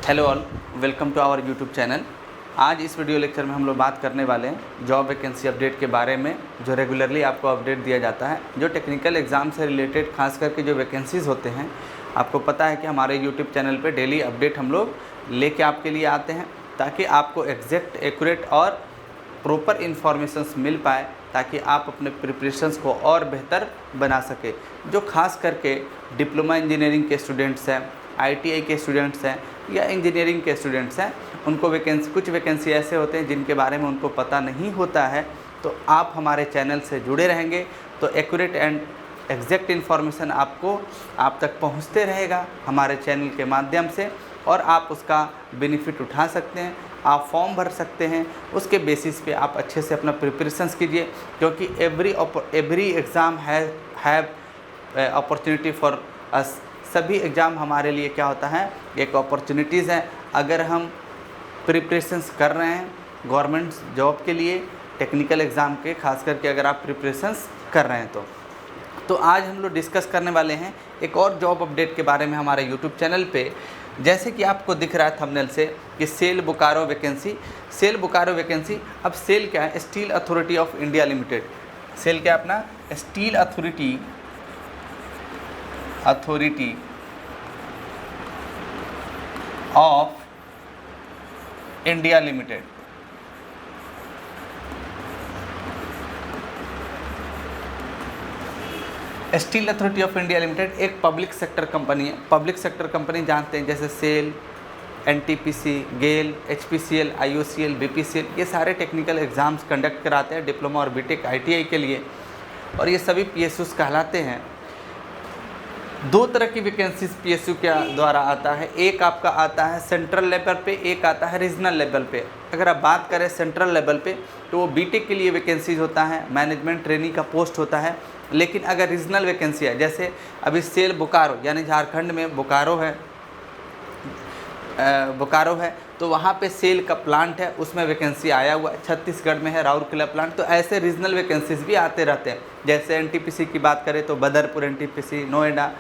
Hello all, welcome to our YouTube channel. आज इस video lecture में हम लोग बात करने वाले हैं जॉब वैकेंसी अपडेट के बारे में, जो रेगुलरली आपको अपडेट दिया जाता है। जो टेक्निकल एग्ज़ाम से रिलेटेड खास करके जो वैकेंसीज़ होते हैं, आपको पता है कि हमारे यूट्यूब चैनल पे डेली अपडेट हम लोग लेके आपके लिए आते हैं, ताकि आपको एग्जैक्ट, एक्यूरेट और प्रॉपर इन्फॉर्मेशंस मिल पाए, ताकि आप अपने प्रिपरेशंस को और बेहतर बना सके। जो खास करके डिप्लोमा इंजीनियरिंग के स्टूडेंट्स हैं, ITI के स्टूडेंट्स हैं या इंजीनियरिंग के स्टूडेंट्स हैं, उनको कुछ वैकेंसी ऐसे होते हैं जिनके बारे में उनको पता नहीं होता है। तो आप हमारे चैनल से जुड़े रहेंगे तो एक्यूरेट एंड एग्जैक्ट इन्फॉर्मेशन आप तक पहुंचते रहेगा हमारे चैनल के माध्यम से, और आप उसका बेनिफिट उठा सकते हैं। आप फॉर्म भर सकते हैं, उसके बेसिस पे आप अच्छे से अपना प्रिपरेशंस कीजिए, क्योंकि every exam have opportunity for us. सभी एग्ज़ाम हमारे लिए क्या होता है, एक अपॉर्चुनिटीज़ हैं। अगर हम प्रिपरेशंस कर रहे हैं गवर्नमेंट जॉब के लिए, टेक्निकल एग्ज़ाम के खास करके अगर आप प्रिपरेशंस कर रहे हैं तो आज हम लोग डिस्कस करने वाले हैं एक और जॉब अपडेट के बारे में हमारे यूट्यूब चैनल पे। जैसे कि आपको दिख रहा है थंबनेल से कि सेल बोकारो वैकेंसी। अब सेल क्या है? Steel authority of India limited. SAIL क्या है अपना? Steel authority of India limited. Steel authority of India limited एक पब्लिक सेक्टर कंपनी है। पब्लिक सेक्टर कंपनी जानते हैं, जैसे SAIL, NTPC, GAIL, HPCL, IOCL, BPCL, ये सारे टेक्निकल एग्ज़ाम्स कंडक्ट कराते हैं डिप्लोमा और बीटेक ITI के लिए, और ये सभी PSUs कहलाते हैं। दो तरह की वैकेंसीज PSU के द्वारा आता है, एक आपका आता है सेंट्रल लेवल पे, एक आता है रीजनल लेवल पे। अगर आप बात करें सेंट्रल लेवल पे तो वो बीटेक के लिए वैकेंसीज होता है, मैनेजमेंट ट्रेनिंग का पोस्ट होता है। लेकिन अगर रीजनल वैकेंसी है, जैसे अभी सेल बोकारो यानी झारखंड में बोकारो है, तो वहाँ पे सेल का प्लांट है, उसमें वैकेंसी आया हुआ है। छत्तीसगढ़ में है राउरकेला प्लांट। तो ऐसे रीजनल वैकेंसीज भी आते रहते हैं। जैसे NTPC की बात करें तो बदरपुर NTPC, नोएडा,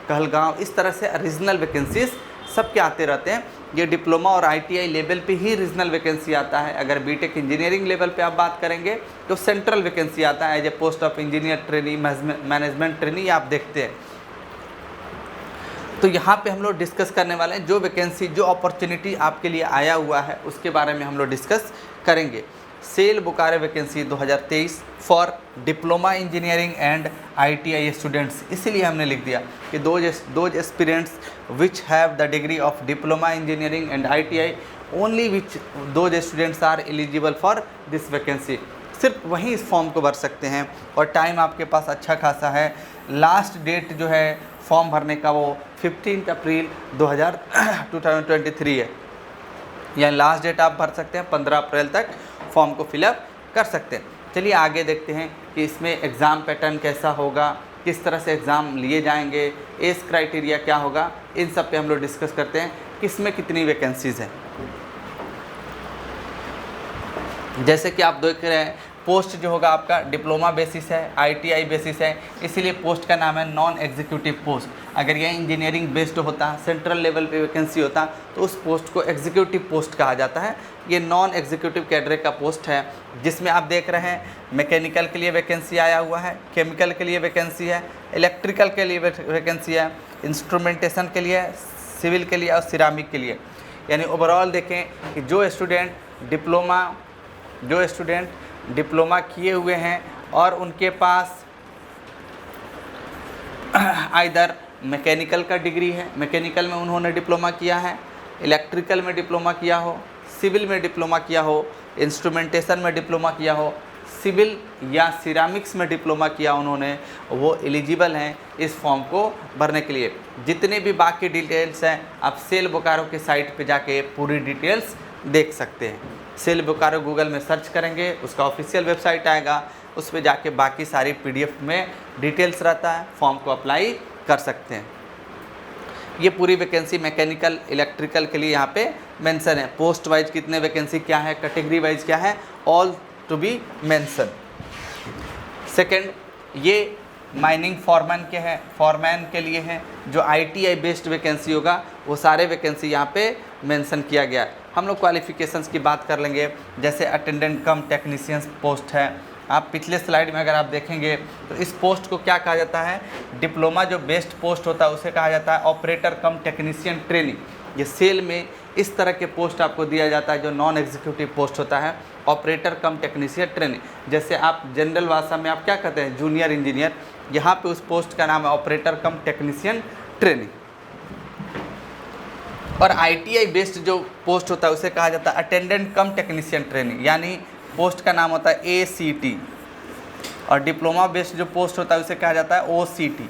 कहलगांव, इस तरह से रीजनल वैकेंसीज सब के आते रहते हैं। ये डिप्लोमा और ITI लेवल पे ही रीजनल वैकेंसी आता है। अगर बीटेक इंजीनियरिंग लेवल पे आप बात करेंगे तो सेंट्रल वैकेंसी आता है, as a post of engineer trainee, management trainee आप देखते हैं। तो यहाँ पे हम लोग डिस्कस करने वाले हैं जो वैकेंसी, जो अपॉर्चुनिटी आपके लिए आया हुआ है, उसके बारे में हम लोग डिस्कस करेंगे। SAIL Bokaro vacancy 2023 for diploma engineering and ITI students. इसीलिए हमने लिख दिया कि those aspirants which have the degree of diploma engineering and ITI, only which those students are eligible for this vacancy. सिर्फ वहीं इस फॉर्म को भर सकते हैं, और टाइम आपके पास अच्छा खासा है। लास्ट डेट जो है फॉर्म भरने का वो 15 अप्रैल 2023 है, यानी लास्ट डेट आप भर सकते हैं। 15 अप्रैल तक फॉर्म को फिलअप कर सकते हैं। चलिए आगे देखते हैं कि इसमें एग्ज़ाम पैटर्न कैसा होगा, किस तरह से एग्ज़ाम लिए जाएंगे, एज क्राइटेरिया क्या होगा, इन सब पे हम लोग डिस्कस करते हैं कि इसमें कितनी वैकेंसीज़ हैं। जैसे कि आप देख रहे हैं, पोस्ट जो होगा आपका डिप्लोमा बेसिस है, ITI बेसिस है, इसीलिए पोस्ट का नाम है नॉन एग्जीक्यूटिव पोस्ट। अगर यह इंजीनियरिंग बेस्ड होता, सेंट्रल लेवल पे वैकेंसी होता, तो उस पोस्ट को एग्जीक्यूटिव पोस्ट कहा जाता है। ये नॉन एग्जीक्यूटिव कैडर का पोस्ट है, जिसमें आप देख रहे हैं मैकेनिकल के लिए वैकेंसी आया हुआ है, केमिकल के लिए वैकेंसी है, इलेक्ट्रिकल के लिए वैकेंसी है, इंस्ट्रूमेंटेशन के लिए, सिविल के लिए और सिरामिक के लिए। यानी ओवरऑल देखें कि जो स्टूडेंट डिप्लोमा किए हुए हैं और उनके पास आइदर मैकेनिकल का डिग्री है, मैकेनिकल में उन्होंने डिप्लोमा किया है, इलेक्ट्रिकल में डिप्लोमा किया हो, सिविल में डिप्लोमा किया हो, इंस्ट्रूमेंटेशन में डिप्लोमा किया हो, सिविल या सिरामिक्स में डिप्लोमा किया उन्होंने, वो एलिजिबल हैं इस फॉर्म को भरने के लिए। जितने भी बाकी डिटेल्स हैं आप सेल बोकारो के साइट पे जाके पूरी डिटेल्स देख सकते हैं। सेल बोकारो गूगल में सर्च करेंगे, उसका ऑफिशियल वेबसाइट आएगा, उस पर जाके बाकी सारी PDF में डिटेल्स रहता है, फॉर्म को अप्लाई कर सकते हैं। ये पूरी वैकेंसी मैकेनिकल, इलेक्ट्रिकल के लिए यहाँ पे मेंशन है। पोस्ट वाइज कितने वैकेंसी क्या है, कैटेगरी वाइज क्या है, all to be mention. Second, ये माइनिंग फॉरमैन के लिए है। जो ITI बेस्ड वैकेंसी होगा वो सारे वैकेंसी यहाँ पे मेंशन किया गया है। हम लोग क्वालिफिकेशंस की बात कर लेंगे, जैसे अटेंडेंट कम टेक्नीशियंस पोस्ट है। आप पिछले स्लाइड में अगर आप देखेंगे तो इस पोस्ट को क्या कहा जाता है, डिप्लोमा जो बेस्ट पोस्ट होता है उसे कहा जाता है ऑपरेटर कम टेक्नीशियन ट्रेनिंग। ये सेल में इस तरह के पोस्ट आपको दिया जाता है जो नॉन एग्जीक्यूटिव पोस्ट होता है, ऑपरेटर कम टेक्नीशियन ट्रेनिंग। जैसे आप जनरल भाषा में आप क्या कहते हैं, जूनियर इंजीनियर, यहाँ पे उस पोस्ट का नाम है ऑपरेटर कम टेक्नीशियन ट्रेनिंग। और आईटीआई बेस्ड जो पोस्ट होता है उसे कहा जाता है अटेंडेंट कम टेक्नीशियन ट्रेनिंग, यानी पोस्ट का नाम होता है एसीटी। और डिप्लोमा बेस्ड जो पोस्ट होता है उसे कहा जाता है ओसीटी।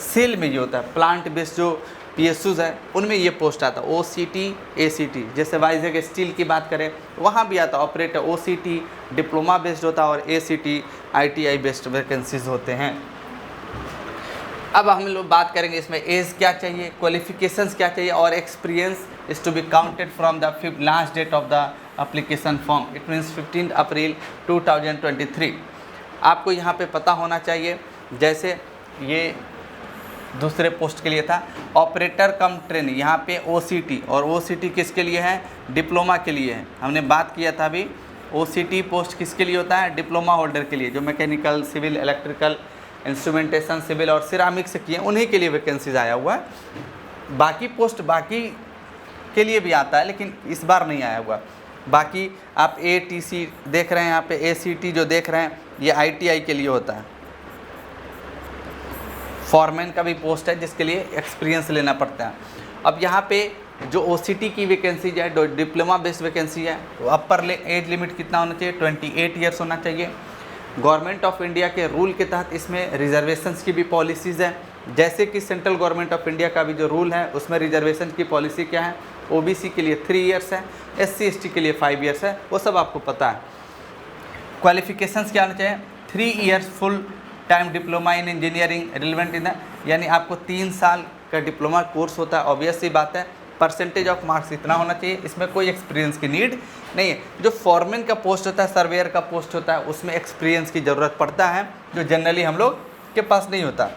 सेल में जो होता है प्लांट बेस्ड जो पीएसयूज है उनमें ये पोस्ट आता है ओसीटी एसीटी। जैसे वाइजैग स्टील की बात करें वहाँ भी आता है ऑपरेटर ओसीटी, डिप्लोमा बेस्ड होता है, और एसीटी आईटीआई बेस्ड वैकेंसीज होते हैं। अब हम लोग बात करेंगे इसमें एज क्या चाहिए, क्वालिफिकेशंस क्या चाहिए, और experience is to be counted from the last date of the application form, it means 15 April 2023। आपको यहाँ पे पता होना चाहिए, जैसे ये दूसरे पोस्ट के लिए था ऑपरेटर कम ट्रेनिंग, यहाँ पे ओसीटी, और ओसीटी किसके लिए है, डिप्लोमा के लिए है। हमने बात किया था अभी ओसीटी पोस्ट किसके लिए होता है, डिप्लोमा होल्डर के लिए, जो mechanical, civil, electrical, instrumentation, civil और सिरामिक से किए उन्हीं के लिए वैकेंसीज आया हुआ है। बाकी पोस्ट बाकी के लिए भी आता है लेकिन इस बार नहीं आया हुआ। बाकी आप एटीसी देख रहे हैं, यहाँ पे एसीटी जो देख रहे हैं ये आईटीआई के लिए होता है। फॉरमैन का भी पोस्ट है जिसके लिए एक्सपीरियंस लेना पड़ता है। अब यहाँ पे जो ओसीटी की वैकेंसी है, डिप्लोमा बेस्ड वैकेंसी है, तो अपर एज लिमिट कितना होना चाहिए, 28 ईयर्स होना चाहिए। गवर्नमेंट ऑफ इंडिया के रूल के तहत इसमें रिजर्वेशंस की भी पॉलिसीज़ हैं, जैसे कि सेंट्रल गवर्नमेंट ऑफ इंडिया का भी जो रूल है उसमें रिजर्वेशन की पॉलिसी क्या है, ओबीसी के लिए 3 ईयर्स है, एससी एसटी के लिए 5 ईयर्स है, वो सब आपको पता है। क्वालिफिकेशंस क्या होना चाहिए, 3 years full time diploma in engineering relevant in, यानी आपको 3 साल का डिप्लोमा कोर्स होता है, ऑब्वियस सी बात है। परसेंटेज ऑफ मार्क्स इतना होना चाहिए, इसमें कोई एक्सपीरियंस की नीड नहीं है। जो फॉरमैन का पोस्ट होता है, सर्वेयर का पोस्ट होता है, उसमें एक्सपीरियंस की ज़रूरत पड़ता है जो जनरली हम लोग के पास नहीं होता।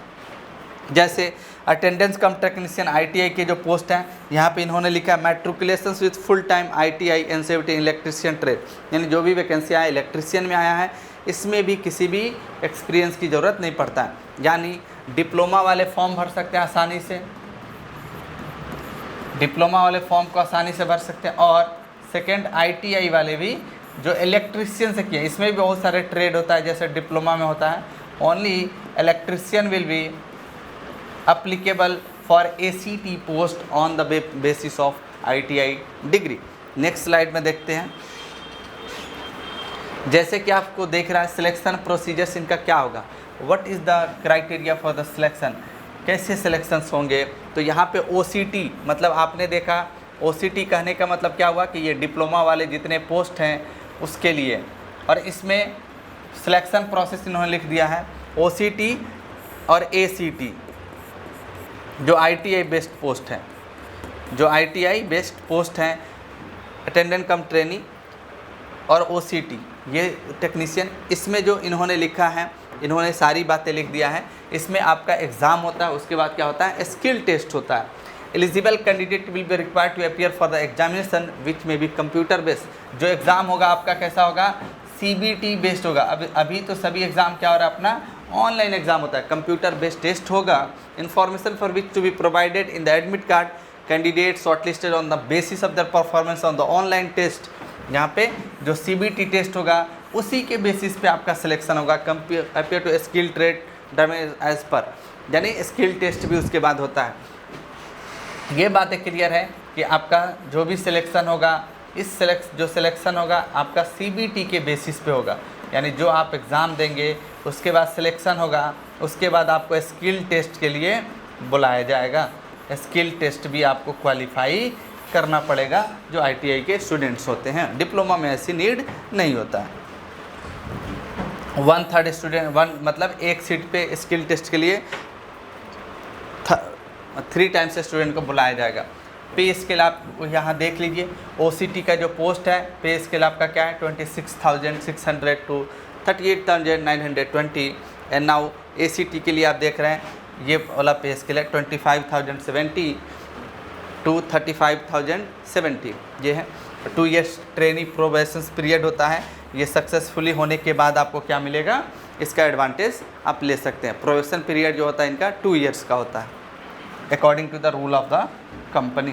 जैसे अटेंडेंस कम टेक्नीशियन आईटीआई के जो पोस्ट हैं, यहाँ पे इन्होंने लिखा है matriculations with full time ITI NCERT electrician trade, यानी जो भी वैकेंसी आया इलेक्ट्रीशियन में आया है, इसमें भी किसी भी एक्सपीरियंस की ज़रूरत नहीं पड़ता है। यानी डिप्लोमा वाले फॉर्म भर सकते हैं आसानी से, डिप्लोमा वाले फॉर्म को आसानी से भर सकते हैं। और सेकेंड आईटीआई वाले भी जो इलेक्ट्रीशियन से किए, इसमें भी बहुत सारे ट्रेड होता है जैसे डिप्लोमा में होता है। Only electrician will be applicable for ACT post on the basis of ITI degree. Next slide में देखते हैं, जैसे कि आपको देख रहा है सिलेक्शन प्रोसीजर्स इनका क्या होगा, what is the criteria for the selection, कैसे सिलेक्शंस होंगे। तो यहाँ पे OCT मतलब आपने देखा OCT कहने का मतलब क्या हुआ कि ये डिप्लोमा वाले जितने पोस्ट हैं उसके लिए, और इसमें सिलेक्शन प्रोसेस इन्होंने लिख दिया है OCT और ACT जो आईटीआई बेस्ड पोस्ट हैं, जो आईटीआई बेस्ड पोस्ट हैं अटेंडेंट कम ट्रेनी और ओसीटी ये टेक्नीशियन, इसमें जो इन्होंने लिखा है इन्होंने सारी बातें लिख दिया है। इसमें आपका एग्ज़ाम होता है, उसके बाद क्या होता है स्किल टेस्ट होता है। Eligible candidate will be required to appear for the examination which may be computer based. जो एग्ज़ाम होगा आपका कैसा होगा, सीबीटी बेस्ड होगा। अभी तो सभी एग्ज़ाम क्या हो रहा है अपना ऑनलाइन एग्जाम होता है, कंप्यूटर बेस्ड टेस्ट होगा। Information for which to be provided in the admit card, candidate shortlisted on the basis of their performance on the online test. यहाँ पे जो सीबीटी टेस्ट होगा उसी के बेसिस पे आपका सिलेक्शन होगा, compare to skill trade damage as पर, यानी स्किल टेस्ट भी उसके बाद होता है। ये बातें क्लियर है कि आपका जो भी सिलेक्शन होगा जो सिलेक्शन होगा आपका सीबीटी के बेसिस पे होगा, यानी जो आप एग्ज़ाम देंगे उसके बाद सिलेक्शन होगा, उसके बाद आपको स्किल टेस्ट के लिए बुलाया जाएगा। स्किल टेस्ट भी आपको क्वालिफाई करना पड़ेगा जो आईटीआई के स्टूडेंट्स होते हैं, डिप्लोमा में ऐसी नीड नहीं होता है। 1/3 स्टूडेंट मतलब एक सीट पे स्किल टेस्ट के लिए 3 टाइम्स स्टूडेंट को बुलाया जाएगा। पे स्केल आप यहाँ देख लीजिए, ओसीटी का जो पोस्ट है पे स्केल आपका क्या है 26,600 टू 38,920। एंड नाउ एसीटी के लिए आप देख रहे हैं ये वाला पे स्केल है 25,070 to 35,070 ये है। 2 years ट्रेनिंग प्रोबेशन पीरियड होता है, ये सक्सेसफुली होने के बाद आपको क्या मिलेगा, इसका एडवांटेज आप ले सकते हैं। प्रोबेशन पीरियड जो होता है इनका 2 years का होता है according to the rule of the company.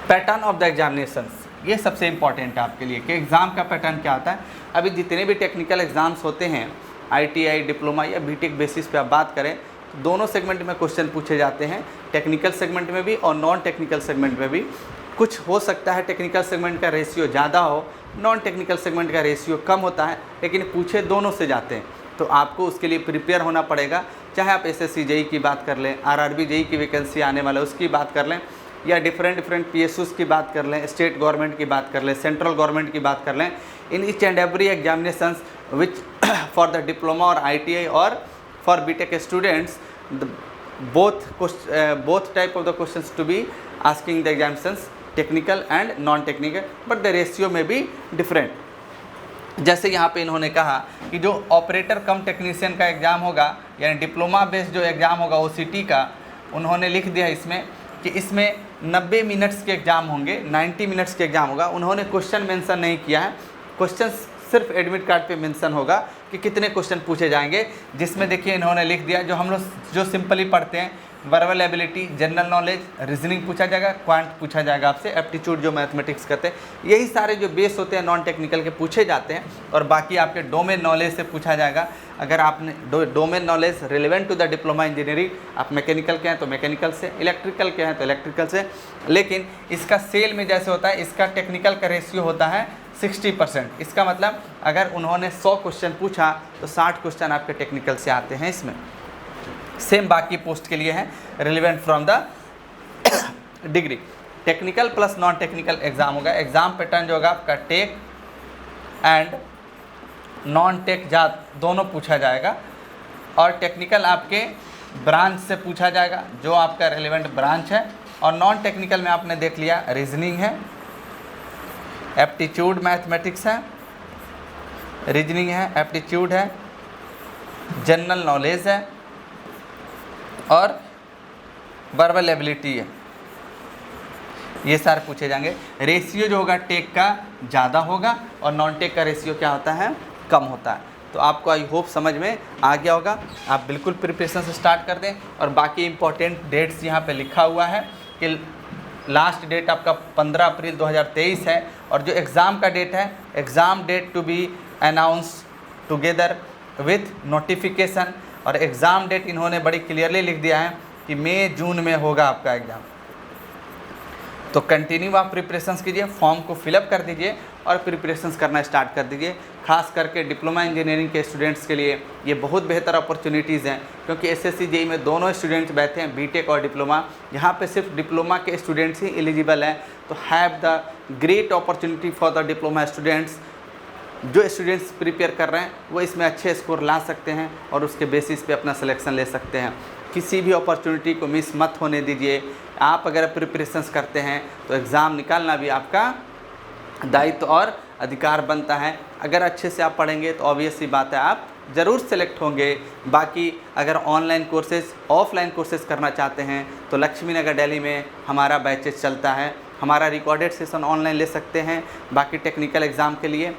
Pattern of the examinations, ये सबसे इंपॉर्टेंट है आपके लिए कि एग्ज़ाम का पैटर्न क्या आता है। अभी जितने भी टेक्निकल एग्ज़ाम्स होते हैं ITI, डिप्लोमा या बीटेक बेसिस पे आप बात करें तो दोनों सेगमेंट में क्वेश्चन पूछे जाते हैं, टेक्निकल सेगमेंट में भी और नॉन टेक्निकल सेगमेंट में भी। कुछ हो सकता है टेक्निकल सेगमेंट का रेशियो ज़्यादा हो, नॉन टेक्निकल सेगमेंट का रेशियो कम होता है, लेकिन पूछे दोनों से जाते हैं। तो आपको उसके लिए प्रिपेयर होना पड़ेगा, चाहे आप SSC JEE की बात कर लें, RRB JEE की वैकेंसी आने वाला है उसकी बात कर लें, या डिफरेंट PSUs की बात कर लें, स्टेट गवर्नमेंट की बात कर लें, सेंट्रल गवर्नमेंट की बात कर लें। In each and every examinations which for the diploma और ITI और for BTech students both type of the questions to be asking the examinations, technical and non technical, but the ratio may be different। जैसे यहाँ पे इन्होंने कहा कि जो operator कम technician का एग्ज़ाम होगा, यानी डिप्लोमा बेस्ड जो एग्ज़ाम होगा OCT का, उन्होंने लिख दिया इसमें कि इसमें 90 मिनट्स के एग्ज़ाम होंगे, 90 मिनट्स के एग्ज़ाम होगा। उन्होंने क्वेश्चन मेंशन नहीं किया है, क्वेश्चन सिर्फ एडमिट कार्ड पे मेंशन होगा कि कितने क्वेश्चन पूछे जाएंगे, जिसमें देखिए इन्होंने लिख दिया जो हम लोग जो सिंपली पढ़ते हैं, verbal ability, general knowledge, reasoning पूछा जाएगा, क्वांट पूछा जाएगा आपसे, एप्टीट्यूड जो मैथमेटिक्स करते हैं, यही सारे जो बेस होते हैं नॉन टेक्निकल के पूछे जाते हैं। और बाकी आपके डोमेन नॉलेज से पूछा जाएगा। अगर आपने domain knowledge relevant to the diploma engineering, आप मैकेनिकल के हैं तो मैकेनिकल से, इलेक्ट्रिकल के हैं तो इलेक्ट्रिकल से, लेकिन इसका सेल में जैसे होता है इसका टेक्निकल का रेशियो होता है 60%। इसका मतलब अगर उन्होंने 100 क्वेश्चन पूछा तो 60 क्वेश्चन आपके टेक्निकल से आते हैं इसमें। सेम बाकी पोस्ट के लिए है, relevant from the degree. Technical plus non technical exam होगा। एग्जाम पैटर्न जो होगा आपका टेक एंड नॉन टेक दोनों पूछा जाएगा, और टेक्निकल आपके ब्रांच से पूछा जाएगा जो आपका रिलेवेंट ब्रांच है, और नॉन टेक्निकल में आपने देख लिया रीजनिंग है, एप्टीट्यूड मैथमेटिक्स है, रीजनिंग है, एप्टीट्यूड है, जनरल नॉलेज है और वर्बल एबिलिटी है, ये सारे पूछे जाएंगे। रेशियो जो होगा टेक का ज़्यादा होगा और नॉन टेक का रेशियो क्या होता है, कम होता है। तो आपको आई होप समझ में आ गया होगा। आप बिल्कुल प्रिपरेशन से स्टार्ट कर दें। और बाकी इंपॉर्टेंट डेट्स यहाँ पे लिखा हुआ है कि लास्ट डेट आपका 15 अप्रैल 2023 है, और जो एग्ज़ाम का डेट है, exam date to be announce together with notification. और एग्ज़ाम डेट इन्होंने बड़ी क्लियरली लिख दिया है कि मई जून में होगा आपका एग्ज़ाम। तो कंटिन्यू आप प्रिपरेशंस कीजिए, फॉर्म को फिलअप कर दीजिए और प्रिपरेशंस करना स्टार्ट कर दीजिए। खास करके डिप्लोमा इंजीनियरिंग के स्टूडेंट्स के लिए ये बहुत बेहतर अपॉर्चुनिटीज़ हैं, क्योंकि SSC JEE में दोनों स्टूडेंट्स बैठे हैं, बीटेक और डिप्लोमा। यहाँ पे सिर्फ डिप्लोमा के स्टूडेंट्स ही एलिजिबल हैं। तो have the great opportunity for the diploma students. जो स्टूडेंट्स प्रिपेयर कर रहे हैं वो इसमें अच्छे स्कोर ला सकते हैं और उसके बेसिस पे अपना सिलेक्शन ले सकते हैं। किसी भी अपॉर्चुनिटी को मिस मत होने दीजिए। आप अगर प्रिपरेशंस करते हैं तो एग्ज़ाम निकालना भी आपका दायित्व और अधिकार बनता है। अगर अच्छे से आप पढ़ेंगे तो ऑब्वियस सी बात है आप ज़रूर सेलेक्ट होंगे। बाकी अगर ऑनलाइन कोर्सेज, ऑफलाइन कोर्सेज करना चाहते हैं तो लक्ष्मी नगर दिल्ली में हमारा बैचेस चलता है। हमारा रिकॉर्डेड सेशन ऑनलाइन ले सकते हैं। बाकी टेक्निकल एग्ज़ाम के लिए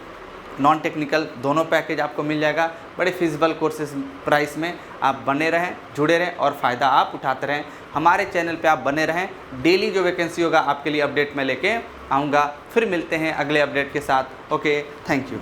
नॉन टेक्निकल दोनों पैकेज आपको मिल जाएगा। बड़े फिजिबल कोर्सेज प्राइस में आप बने रहें, जुड़े रहें और फ़ायदा आप उठाते रहें। हमारे चैनल पे आप बने रहें। डेली जो वैकेंसी होगा आपके लिए अपडेट मैं लेके आऊँगा। फिर मिलते हैं अगले अपडेट के साथ। Okay, thank you.